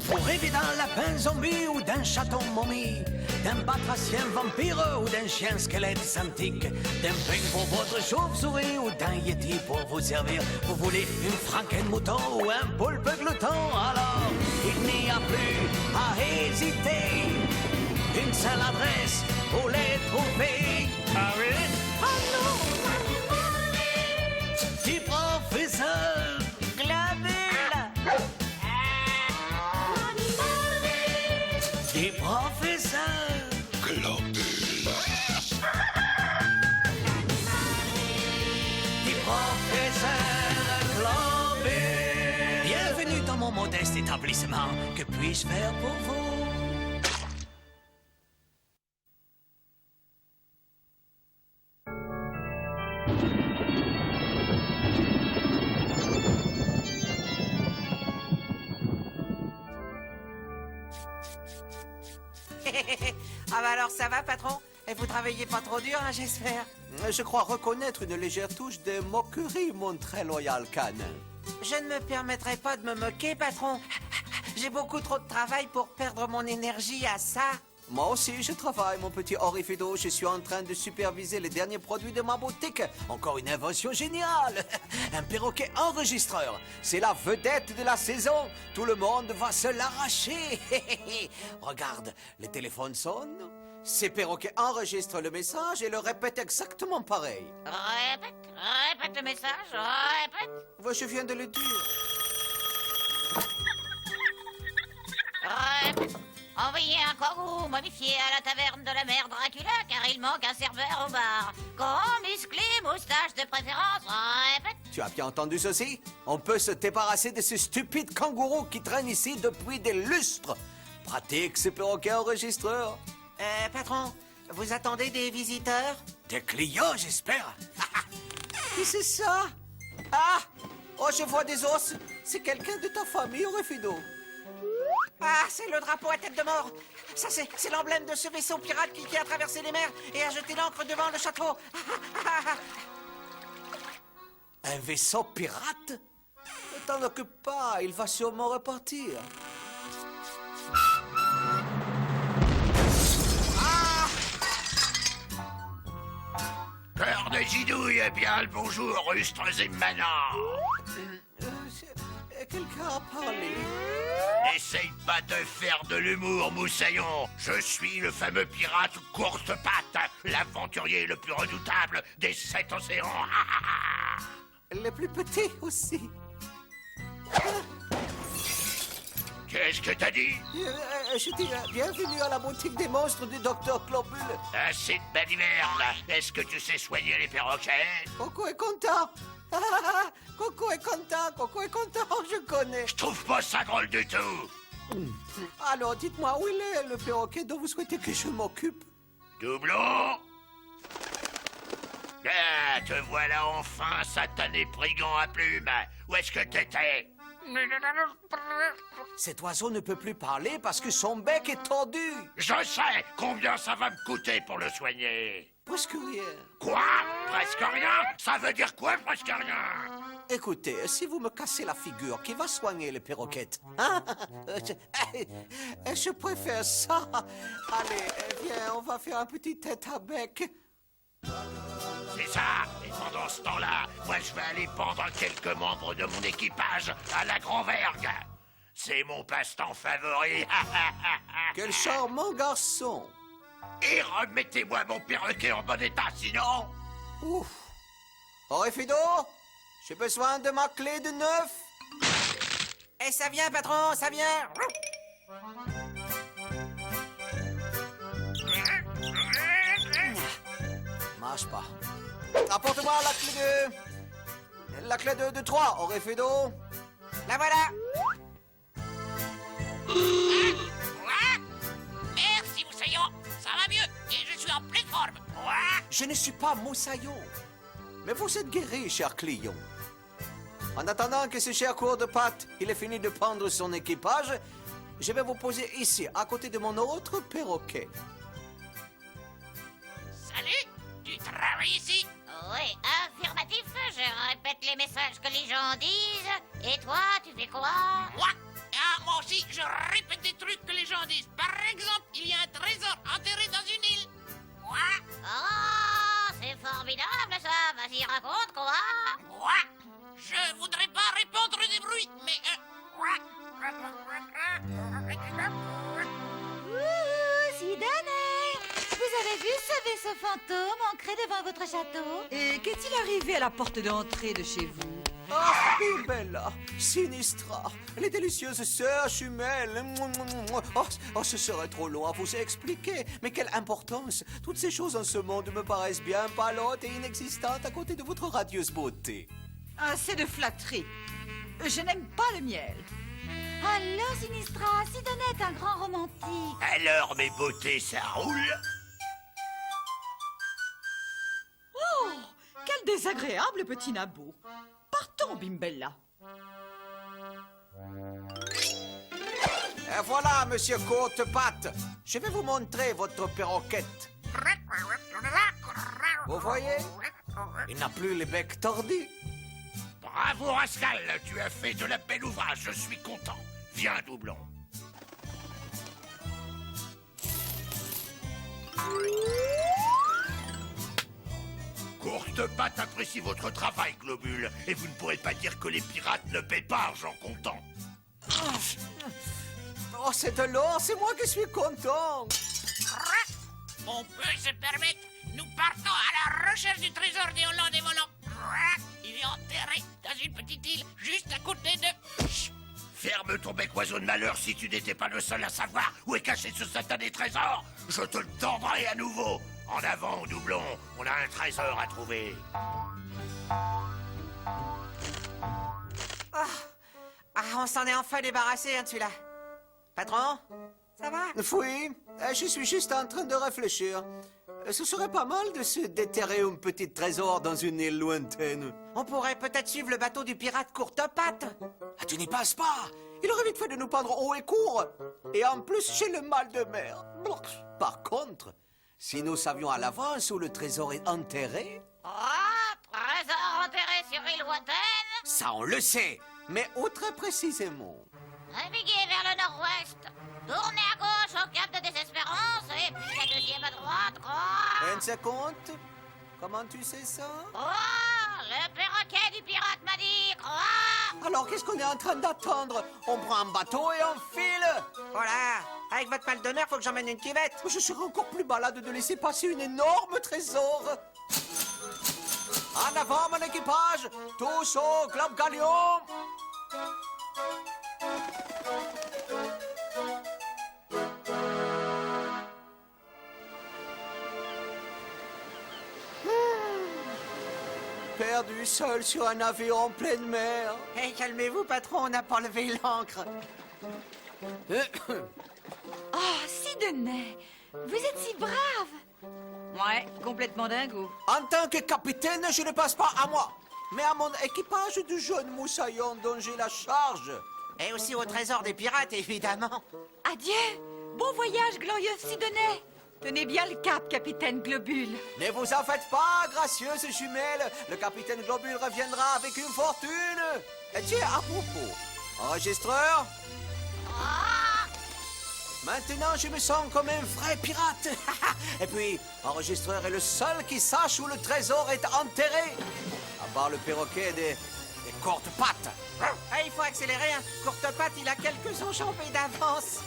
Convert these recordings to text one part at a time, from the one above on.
Vous rêvez d'un lapin zombie ou d'un chaton momie, d'un batracien vampire ou d'un chien squelette sympathique, d'un peigne pour votre chauve-souris ou d'un yeti pour vous servir. Vous voulez une franken-mouton ou un poulpe glouton? Alors, il n'y a plus à hésiter. Une seule adresse pour les trouver. Ah oui? Oh non! Du professeur Globule. Du professeur Globule. Du professeur Globule. Bienvenue dans mon modeste établissement. Que puis-je faire pour vous? Ah bah alors ça va, patron? Et vous travaillez pas trop dur, hein, j'espère? Je crois reconnaître une légère touche de moquerie, mon très loyal canin. Je ne me permettrai pas de me moquer, patron. J'ai beaucoup trop de travail pour perdre mon énergie à ça. Moi aussi, je travaille, mon petit Orifido. Je suis en train de superviser les derniers produits de ma boutique. Encore une invention géniale. Un perroquet enregistreur. C'est la vedette de la saison. Tout le monde va se l'arracher. Regarde, le téléphone sonne. Ces perroquets enregistrent le message et le répètent exactement pareil. Répète le message, répète. Ouais, je viens de le dire. Répète. Envoyez un kangourou momifié à la taverne de la mère Dracula, car il manque un serveur au bar. Grand, musclé, moustache de préférence, répète. Tu as bien entendu ceci? On peut se débarrasser de ce stupide kangourou qui traîne ici depuis des lustres. Pratique ce perroquet enregistreur. Patron, vous attendez des visiteurs? Des clients, j'espère. Qui c'est ça? Ah! Oh, je vois des os. C'est quelqu'un de ta famille, Orifido. Ah, c'est le drapeau à tête de mort. Ça, c'est l'emblème de ce vaisseau pirate qui a traversé les mers et a jeté l'ancre devant le château. Un vaisseau pirate? Ne t'en occupe pas, il va sûrement repartir. Cœur de gidouille, bien le bonjour, rustres et manants. Quelqu'un a parlé. N'essaye pas de faire de l'humour, moussaillon. Je suis le fameux pirate courte-patte, l'aventurier le plus redoutable des 7 océans. Les plus petits aussi. Qu'est-ce que t'as dit? Je dis bienvenue à la boutique des monstres du docteur Globule. Assez de balivernes. Est-ce que tu sais soigner les perroquets? Coco est content. Coco est content, Coco est content, je connais. Je trouve pas ça drôle du tout. Alors, dites-moi, où il est le perroquet dont vous souhaitez que je m'occupe? Doublon? Ah, te voilà enfin, satané brigand à plumes. Où est-ce que t'étais? Cet oiseau ne peut plus parler parce que son bec est tordu. Je sais combien ça va me coûter pour le soigner. Presque rien. Quoi? Presque rien? Ça veut dire quoi, presque rien? Écoutez, si vous me cassez la figure, qui va soigner les perroquettes? Hein? Je préfère ça. Allez, viens, on va faire un petit tête à bec. C'est ça. Et pendant ce temps-là, moi je vais aller pendre quelques membres de mon équipage à la grand-vergue. C'est mon passe-temps favori. Quel charmant garçon. Et remettez-moi mon perroquet en bon état, sinon... Ouf. Orifido, j'ai besoin de ma clé de neuf. Et ça vient, patron, ça vient. Marche pas. Apporte-moi la clé de 3, Orifido. La voilà. Merci, Moussaillon. Ça va mieux et je suis en pleine forme. Je ne suis pas moussaillon. Mais vous êtes guéri, cher client. En attendant que ce cher court de pattes, il ait fini de prendre son équipage, je vais vous poser ici, à côté de mon autre perroquet. Salut, tu travailles ici? Oui, affirmatif. Je répète les messages que les gens disent. Et toi, tu fais quoi? Moi moi aussi, je répète des trucs que les gens disent. Par exemple, il y a un trésor enterré dans une île. Quoi? Oh, c'est formidable ça. Vas-y, raconte quoi. Quoi? Je voudrais pas répandre des bruits, mais... Ouh, Sidonie! Vous avez vu ce vaisseau fantôme ancré devant votre château? Et qu'est-il arrivé à la porte d'entrée de chez vous? Ah, Bimbella, Sinistra, les délicieuses sœurs jumelles. Oh, ce serait trop long à vous expliquer. Mais quelle importance! Toutes ces choses en ce monde me paraissent bien pâlottes et inexistantes à côté de votre radieuse beauté. Assez de flatterie. Je n'aime pas le miel. Alors, Sinistra, Sidonie est un grand romantique. Alors, mes beautés, ça roule? Oh, quel désagréable petit nabot. Partons, Bimbella. Et voilà, monsieur Côte-Patte. Je vais vous montrer votre perroquette. Vous voyez? Il n'a plus les becs tordus. Bravo, Rascal, tu as fait de la belle ouvrage, je suis content. Viens, Doublon. Courte-Patte apprécie votre travail, Globule, et vous ne pourrez pas dire que les pirates ne paient pas argent comptant. Oh, c'est de l'or, c'est moi qui suis content. On peut se permettre. Nous partons à la recherche du trésor des Hollandes et volants. Il est enterré dans une petite île juste à côté de... Chut. Ferme ton bec oiseau de malheur si tu n'étais pas le seul à savoir où est caché ce satané trésor. Je te le tendrai à nouveau. En avant, Doublon, on a un trésor à trouver. On s'en est enfin débarrassé, hein, de celui-là. Patron, ça va? Oui, je suis juste en train de réfléchir. Ce serait pas mal de se déterrer un petit trésor dans une île lointaine. On pourrait peut-être suivre le bateau du pirate Courte-Patte. Ah, tu n'y passes pas. Il aurait vite fait de nous prendre haut et court. Et en plus, j'ai le mal de mer. Par contre, si nous savions à l'avance où le trésor est enterré... Oh, trésor enterré sur île lointaine. Ça, on le sait. Mais où très précisément? Naviguez vers le nord-ouest. Tournez à gauche au cap de Désespérance et puis la deuxième à droite. Une seconde. Comment tu sais ça? Le perroquet du pirate m'a dit. Alors, qu'est-ce qu'on est en train d'attendre? On prend un bateau et on file. Voilà, avec votre mal de mer, faut que j'emmène une cuvette. Je serais encore plus malade de laisser passer une énorme trésor. En avant, mon équipage. Tous au Globe Galion. Perdu seul sur un navire en pleine mer. Hé, calmez-vous, patron, on n'a pas levé l'ancre. Oh, Sidonie, vous êtes si brave. Ouais, complètement dingo. En tant que capitaine, je ne passe pas à moi, mais à mon équipage de jeunes moussaillons dont j'ai la charge. Et aussi au trésor des pirates, évidemment. Adieu. Bon voyage, glorieuse Sidonie. Tenez bien le cap, capitaine Globule. Ne vous en faites pas, gracieuses jumelles. Le capitaine Globule reviendra avec une fortune. Et tiens, à propos, enregistreur. Maintenant, je me sens comme un vrai pirate. Et puis, enregistreur est le seul qui sache où le trésor est enterré. À part le perroquet des courtes pattes. Il faut accélérer, hein. Courte-Patte, il a quelques enjambées d'avance.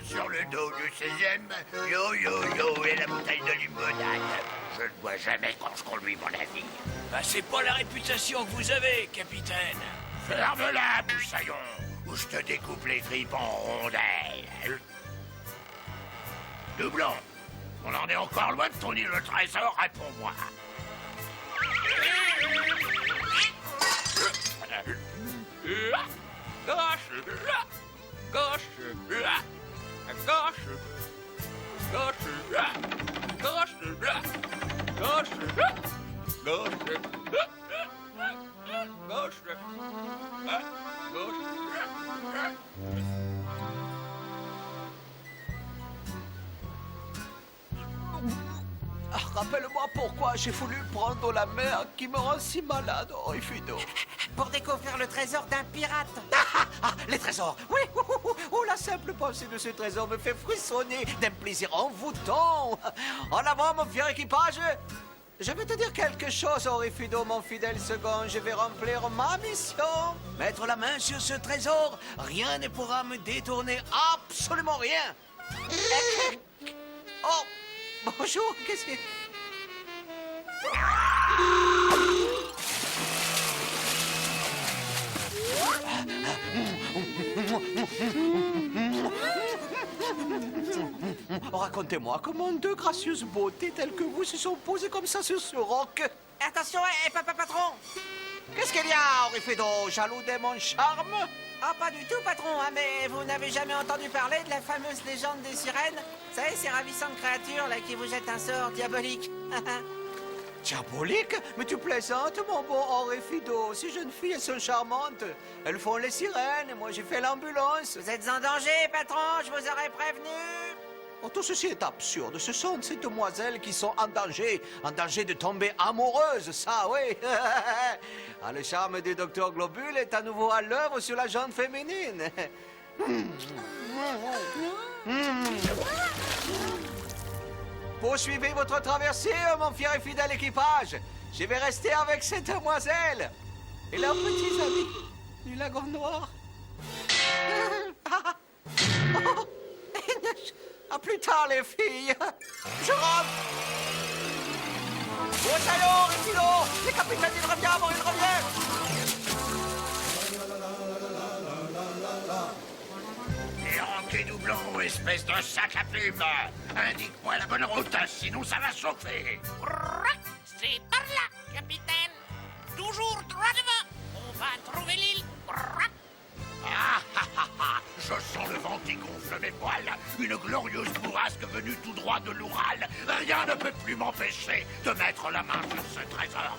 Sur le dos du 16e, yo yo yo et la bouteille de limonade. Je ne bois jamais quand je conduis mon navire. Bah, c'est pas la réputation que vous avez, capitaine. Ferme-la, Moussaillon, ou je te découpe les tripes en rondelles. Doublon, on en est encore loin de ton île le trésor, réponds-moi. pourquoi j'ai voulu prendre la mer qui me rend si malade, Orifido. Pour découvrir le trésor d'un pirate. Les trésors. Oui, oh, la simple pensée de ce trésor me fait frissonner d'un plaisir envoûtant. En avant, mon fier équipage. Je vais te dire quelque chose, Orifido, mon fidèle second. Je vais remplir ma mission. Mettre la main sur ce trésor, rien ne pourra me détourner, absolument rien. Oh, bonjour, qu'est-ce que... Racontez-moi comment deux gracieuses beautés telles que vous se sont posées comme ça sur ce roc. Attention, patron. Qu'est-ce qu'il y a, Orifido? Jaloux de mon charme? Ah, pas du tout, patron, hein, mais vous n'avez jamais entendu parler de la fameuse légende des sirènes? Vous savez, ces ravissantes créatures là qui vous jettent un sort diabolique. Diabolique? Mais tu plaisantes, mon bon Orifido. Ces jeunes filles, elles sont charmantes. Elles font les sirènes et moi j'ai fait l'ambulance. Vous êtes en danger, patron, je vous aurais prévenu. Oh, tout ceci est absurde. Ce sont ces demoiselles qui sont en danger de tomber amoureuses, ça, oui. Ah, le charme du docteur Globule est à nouveau à l'œuvre sur la gente féminine. Poursuivez votre traversée, mon fier et fidèle équipage. Je vais rester avec ces demoiselles et leurs petits amis du lagon noir. À plus tard, les filles. Je rentre. Oh, ça y est, Orifido. Le capitaine, il revient, bon, il revient. Perroquet doublon, espèce de sac à plumes. Indique-moi la bonne route, sinon ça va chauffer. C'est par là, capitaine. Toujours droit devant. On va trouver l'île. Je sens le vent qui gonfle mes poils. Une glorieuse bourrasque venue tout droit de l'Oural. Rien ne peut plus m'empêcher de mettre la main sur ce trésor.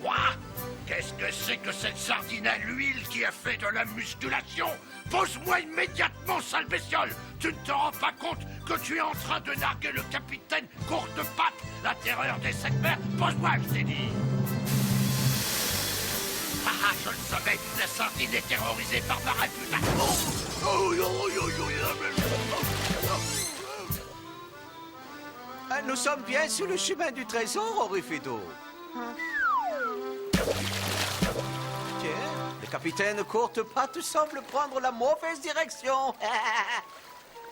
Quoi? Qu'est-ce que c'est que cette sardine à l'huile qui a fait de la musculation? Pose-moi immédiatement, sale bestiole! Tu ne te rends pas compte que tu es en train de narguer le capitaine Courtepatte, la terreur des sept mers? Pose-moi, je t'ai dit! Je le savais, la sardine est terrorisée par ma réputation. Nous sommes bien sur le chemin du trésor, Orifido. Tiens, le capitaine Courtepatte semble prendre la mauvaise direction.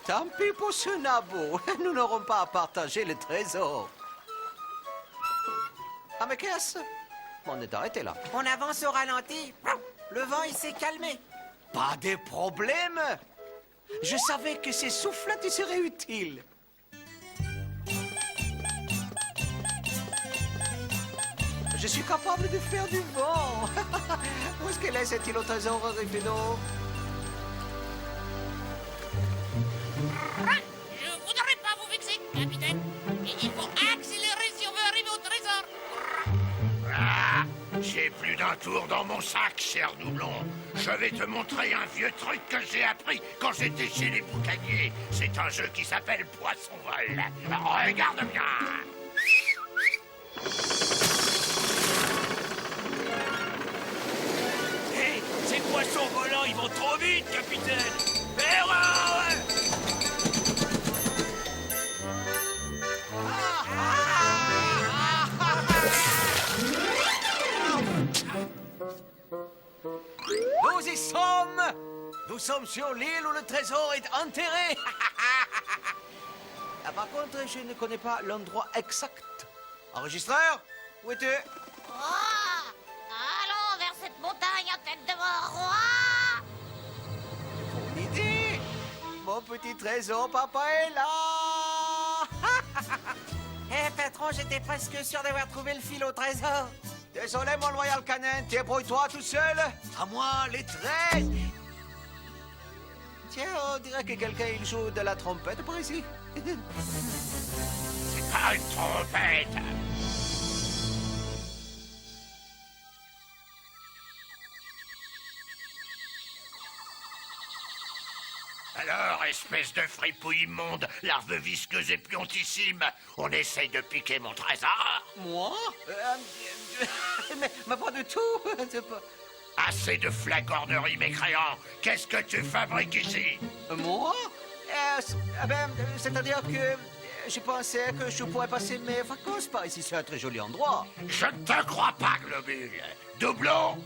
Tant pis pour ce nabo. Nous n'aurons pas à partager le trésor. Ah, mais qu'est-ce? On est arrêté là. On avance au ralenti. Le vent, il s'est calmé. Pas de problème. Je savais que ces soufflettes seraient utiles. Je suis capable de faire du vent. Où est-ce qu'elle est, cette île au trésor, Orifido? Je voudrais pas vous vexer, capitaine. Mais il faut accélérer si on veut arriver au trésor. J'ai plus d'un tour dans mon sac, cher doublon. Je vais te montrer un vieux truc que j'ai appris quand j'étais chez les boucaniers. C'est un jeu qui s'appelle Poisson-Vol. Regarde bien. Hé, ces poissons volants, ils vont trop vite, capitaine. Nous y sommes. Nous sommes sur l'île où le trésor est enterré. Ah, par contre, je ne connais pas l'endroit exact. Enregistreur, où es-tu? Allons vers cette montagne en tête de mort. Bonne idée. Mon petit trésor, papa est là. Patron, j'étais presque sûr d'avoir trouvé le fil au trésor. Désolé, mon loyal canin, débrouille-toi tout seul. À moi, les 13. Tiens, on dirait que quelqu'un il joue de la trompette par ici. C'est pas une trompette. Alors, espèce de fripouille immonde, larve visqueuse et puantissime. On essaye de piquer mon trésor. Moi mais pas du tout. C'est pas... Assez de flagornerie, mécréant. Qu'est-ce que tu fabriques ici? Moi c'est-à-dire que je pensais que je pourrais passer mes vacances par ici. C'est un très joli endroit. Je ne te crois pas, Globule. Doublon,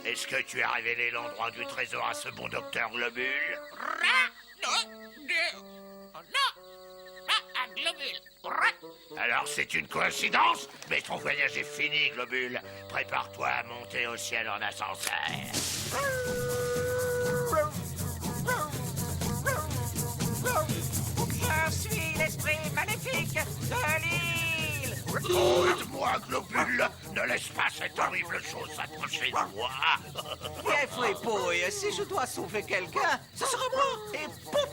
est-ce que tu as révélé l'endroit du trésor à ce bon docteur Globule? Un globule. Alors c'est une coïncidence, mais ton voyage est fini, Globule. Prépare-toi à monter au ciel en ascenseur. Je suis l'esprit maléfique de l'île. Oh, aide-moi, Globule. Ne laisse pas cette horrible chose s'approcher de moi. Bien fripouille, si je dois sauver quelqu'un, ce sera moi. Et pouf.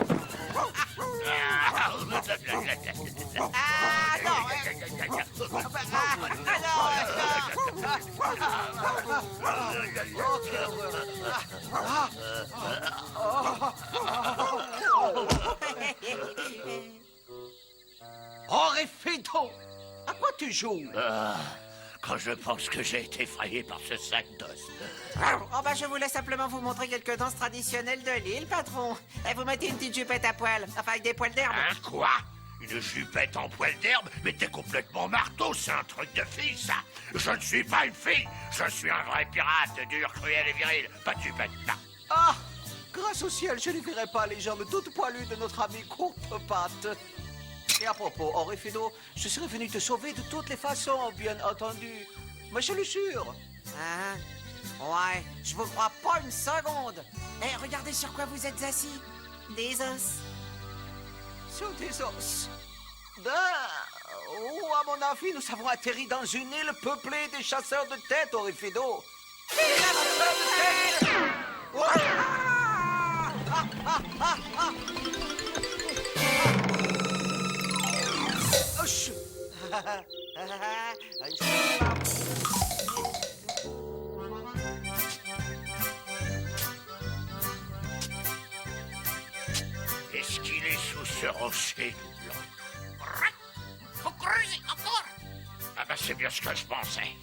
Ah non. Orifido, à quoi tu joues? Quand je pense que j'ai été effrayé par ce sac d'os. Oh bah je voulais simplement vous montrer quelques danses traditionnelles de l'île, patron. Et vous mettez une petite jupette à poil, enfin avec des poils d'herbe. Hein, quoi? Une jupette en poil d'herbe? Mais t'es complètement marteau, c'est un truc de fille, ça. Je ne suis pas une fille, je suis un vrai pirate, dur, cruel et viril. Pas de jupette, non. Ah, grâce au ciel, je ne verrai pas les jambes toutes poilues de notre ami Courtepatte. Et à propos, Orifido, je serais venu te sauver de toutes les façons, bien entendu. Mais je le jure. Hein? Ouais, je vous crois pas une seconde. Eh, regardez sur quoi vous êtes assis. Des os. Sur des os. Oh, à mon avis, nous avons atterri dans une île peuplée de chasseurs de têtes, Orifido. Des chasseurs de têtes! Est-ce qu'il est sous ce rocher? Faut creuser encore. Ah bah c'est bien ce que je pensais.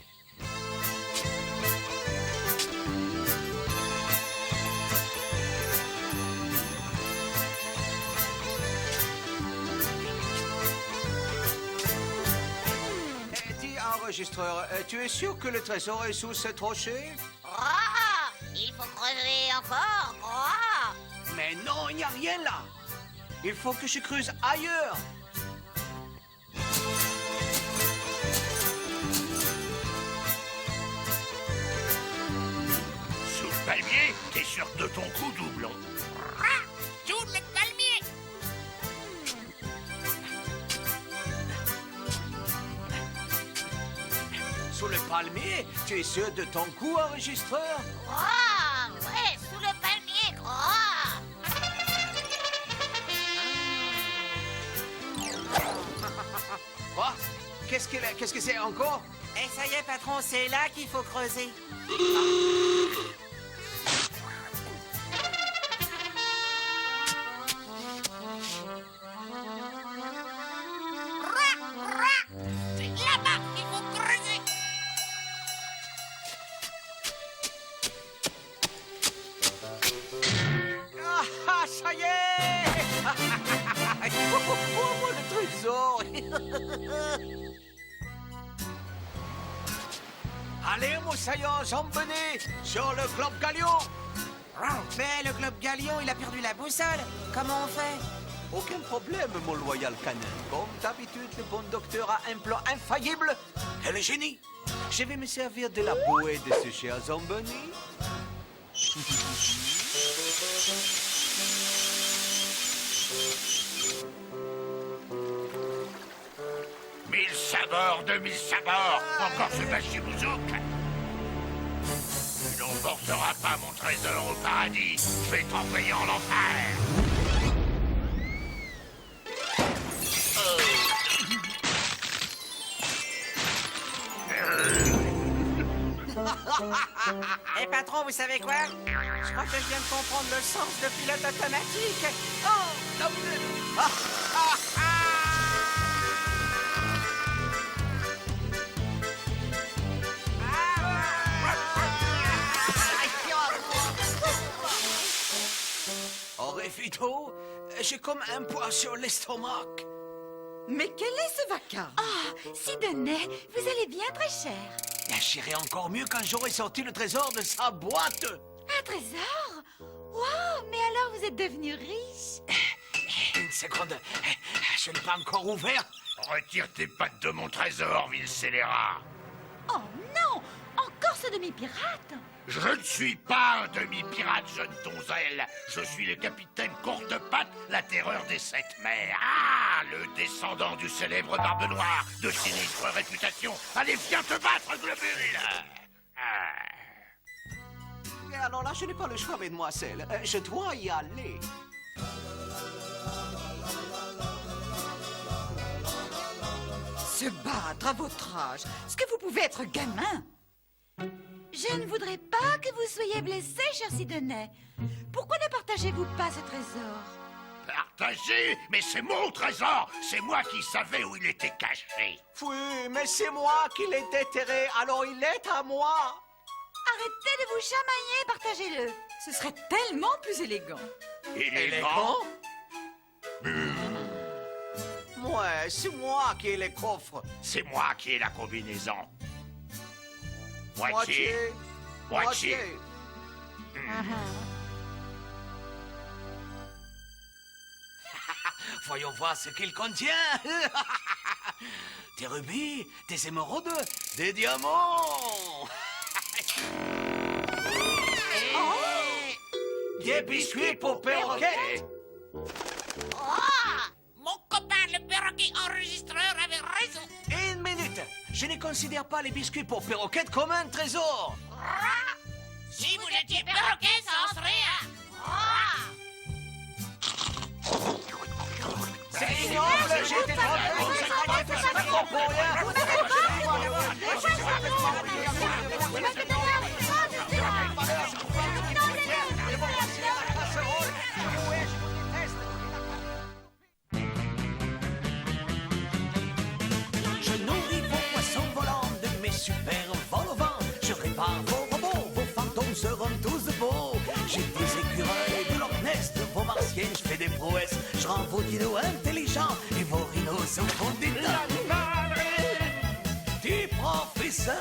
Dis, enregistreur, tu es sûr que le trésor est sous cet rocher? Il faut creuser encore. Mais non, il n'y a rien là. Il faut que je creuse ailleurs. Sous le palmier, t'es sûr de ton coup, Doublon? Sous le palmier. Sous le palmier, tu es sûr de ton coup, enregistreur? Ouais, sous le palmier. Quoi? Qu'est-ce que c'est encore? Et ça y est, patron, c'est là qu'il faut creuser. C'est là-bas qu'il faut creuser. Ah, ça y est! Oh, le trésor! Allez, moussaillons, emmenez sur le globe galion! Mais le globe galion, il a perdu la boussole. Comment on fait? Aucun problème, mon loyal canin. Comme d'habitude, le bon docteur a un plan infaillible. Et le génie. Je vais me servir de la bouée de ce cher Zamboni. Mille sabords, 2000 sabords. Encore ce bachibouzouk. Tu n'emporteras pas mon trésor au paradis. Je vais t'envoyer en enfer. Eh patron, vous savez quoi? Je crois que je viens de comprendre le sens de pilote automatique. Oh, là vous êtes. Orifito, j'ai comme un poids sur l'estomac. Mais quel est ce vacarme? Oh, Sidonet, vous allez bien, très cher. J'irai encore mieux quand j'aurai sorti le trésor de sa boîte. Un trésor? Wow, mais alors vous êtes devenu riche. Une seconde, je n'ai pas encore ouvert. Retire tes pattes de mon trésor, vil scélérat. Oh non, encore ce demi-pirate. Je ne suis pas un demi-pirate, jeune donzelle. Je suis le capitaine Courtepatte, la terreur des 7 mers. Ah, le descendant du célèbre Barbe Noire, de sinistre réputation. Allez, viens te battre, globule. Et alors là, je n'ai pas le choix, mademoiselle. Je dois y aller. Se battre à votre âge. Est-ce que vous pouvez être gamin? Je ne voudrais pas que vous soyez blessé, cher Sidonet. Pourquoi ne partagez-vous pas ce trésor? Partagé? Mais c'est mon trésor. C'est moi qui savais où il était caché. Oui, mais c'est moi qui l'ai déterré, alors il est à moi. Arrêtez de vous chamailler, partagez-le. Ce serait tellement plus élégant. Élégant? Ouais, c'est moi qui ai les coffres. C'est moi qui ai la combinaison. Moitié. Moitié. Voyons voir ce qu'il contient. Des rubis, des émeraudes, des diamants. Des biscuits pour perroquets. Mon copain, le perroquet enregistreur, avait raison. Une minute. Je ne considère pas les biscuits pour perroquets comme un trésor. Si vous étiez perroquet, ça en serait un. C'est ignoble, j'ai été trompé. C'est pas pour rien. Je nourris vos poissons volants de mes super vols au vent. Je répare vos robots, vos fantômes seront tous beaux. J'ai des écureuils de Loch Ness, de vos martiens, je fais des prouesses. Je rends vos dinos intelligents et vos rhinos au fond des tas. Du professeur